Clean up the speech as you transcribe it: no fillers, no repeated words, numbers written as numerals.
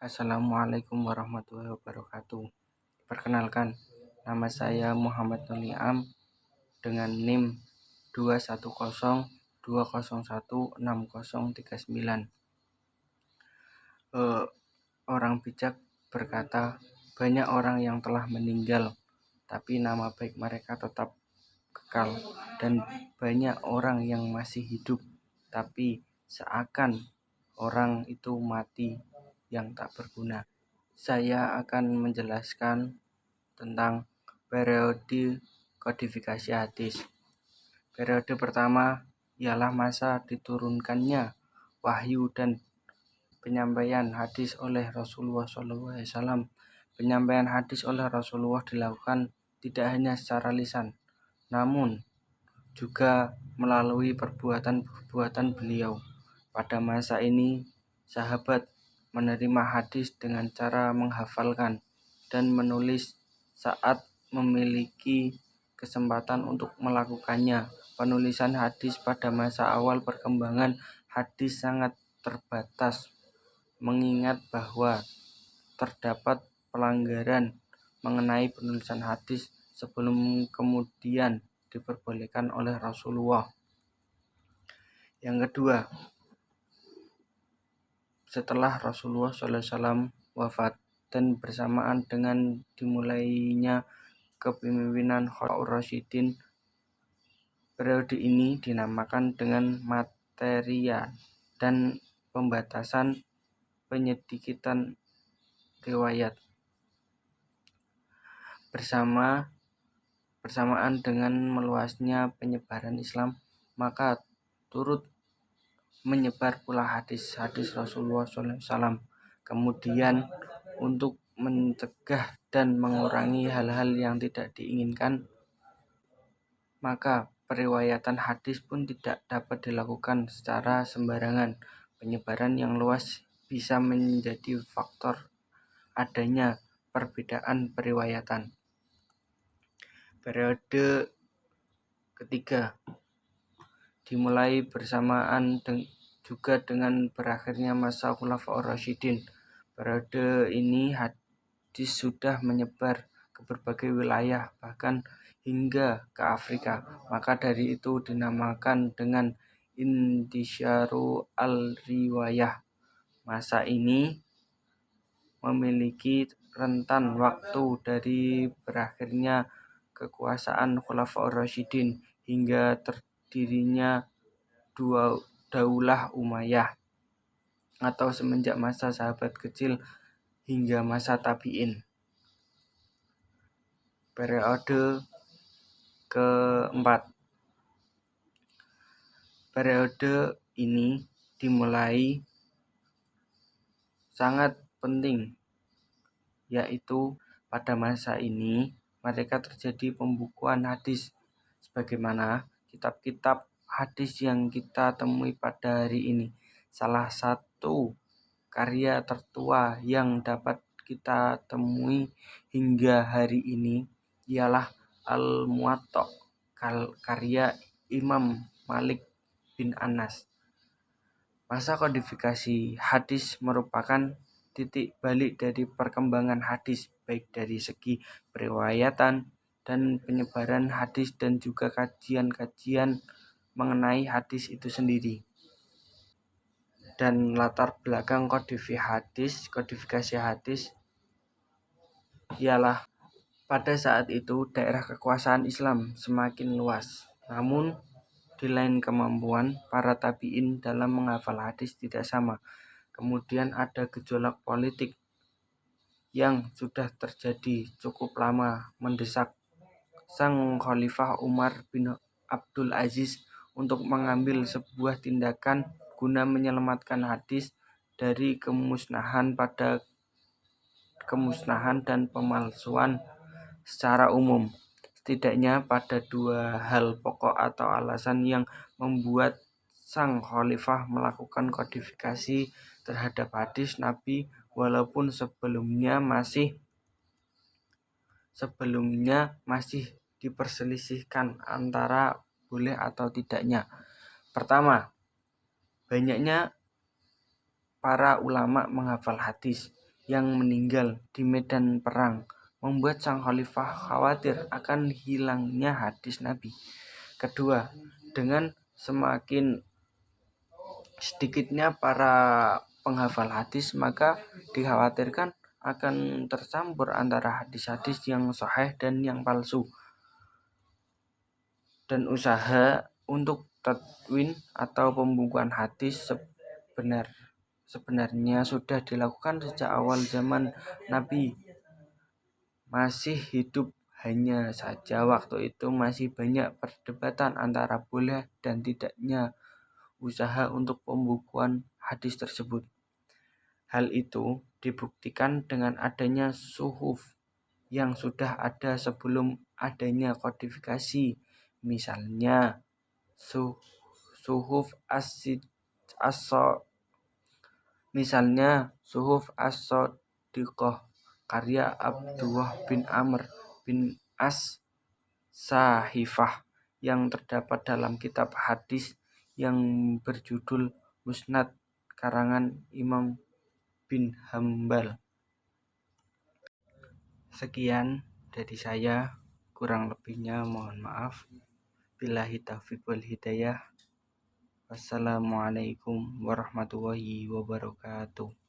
Assalamualaikum warahmatullahi wabarakatuh. Perkenalkan, nama saya Muhammad Nuliam dengan NIM 21020160039. Orang bijak berkata, banyak orang yang telah meninggal, tapi nama baik mereka tetap kekal, dan banyak orang yang masih hidup, tapi seakan orang itu mati yang tak berguna. Saya akan menjelaskan tentang periode kodifikasi hadis. Periode pertama ialah masa diturunkannya wahyu dan penyampaian hadis oleh Rasulullah SAW. Penyampaian hadis oleh Rasulullah dilakukan tidak hanya secara lisan, namun juga melalui perbuatan beliau. Pada masa ini, sahabat menerima hadis dengan cara menghafalkan dan menulis saat memiliki kesempatan untuk melakukannya. Penulisan hadis pada masa awal perkembangan hadis sangat terbatas, mengingat bahwa terdapat pelanggaran mengenai penulisan hadis sebelum kemudian diperbolehkan oleh Rasulullah. Yang kedua, setelah Rasulullah SAW wafat dan bersamaan dengan dimulainya kepemimpinan Khulafaur Rasyidin, periode ini dinamakan dengan materia dan pembatasan penyedikitan riwayat. Bersamaan dengan meluasnya penyebaran Islam, maka turut menyebar pula hadis-hadis Rasulullah SAW. Kemudian untuk mencegah dan mengurangi hal-hal yang tidak diinginkan, maka periwayatan hadis pun tidak dapat dilakukan secara sembarangan. Penyebaran yang luas bisa menjadi faktor adanya perbedaan periwayatan. Periode ketiga dimulai bersamaan juga dengan berakhirnya masa Khulafaur Rasyidin. Periode ini hadis sudah menyebar ke berbagai wilayah, bahkan hingga ke Afrika. Maka dari itu dinamakan dengan intisyaru al-riwayah. Masa ini memiliki rentan waktu dari berakhirnya kekuasaan Khulafaur Rasyidin hingga dirinya Daulah Umayyah, atau semenjak masa sahabat kecil hingga masa tabi'in. Periode keempat. Periode ini dimulai sangat penting, yaitu pada masa ini mereka terjadi pembukuan hadis, sebagaimana kitab-kitab hadis yang kita temui pada hari ini. Salah satu karya tertua yang dapat kita temui hingga hari ini ialah Al-Muwatta, karya Imam Malik bin Anas. Masa kodifikasi hadis merupakan titik balik dari perkembangan hadis, baik dari segi periwayatan dan penyebaran hadis dan juga kajian-kajian mengenai hadis itu sendiri. Dan latar belakang kodifikasi hadis ialah pada saat itu daerah kekuasaan Islam semakin luas, namun di lain kemampuan para tabi'in dalam menghafal hadis tidak sama. Kemudian ada gejolak politik yang sudah terjadi cukup lama mendesak sang Khalifah Umar bin Abdul Aziz untuk mengambil sebuah tindakan guna menyelamatkan hadis dari kemusnahan dan pemalsuan secara umum. Setidaknya pada dua hal pokok atau alasan yang membuat sang khalifah melakukan kodifikasi terhadap hadis Nabi, walaupun sebelumnya masih diperselisihkan antara boleh atau tidaknya. Pertama, banyaknya para ulama menghafal hadis. yang meninggal di medan perang, membuat sang khalifah khawatir akan hilangnya hadis Nabi. Kedua, dengan semakin sedikitnya para penghafal hadis, maka dikhawatirkan akan tercampur antara hadis-hadis yang sahih dan yang palsu. Dan usaha untuk tadwin atau pembukuan hadis sebenarnya sudah dilakukan sejak awal zaman Nabi masih hidup. Hanya saja waktu itu masih banyak perdebatan antara boleh dan tidaknya usaha untuk pembukuan hadis tersebut. Hal itu dibuktikan dengan adanya suhuf yang sudah ada sebelum adanya kodifikasi, misalnya suhuf as-sodiqoh karya Abdullah bin Amr bin As Sahifah yang terdapat dalam kitab hadis yang berjudul Musnad karangan Imam bin Hambal. Sekian dari saya, kurang lebihnya mohon maaf. Billahi taufiq wal hidayah. Wassalamualaikum warahmatullahi wabarakatuh.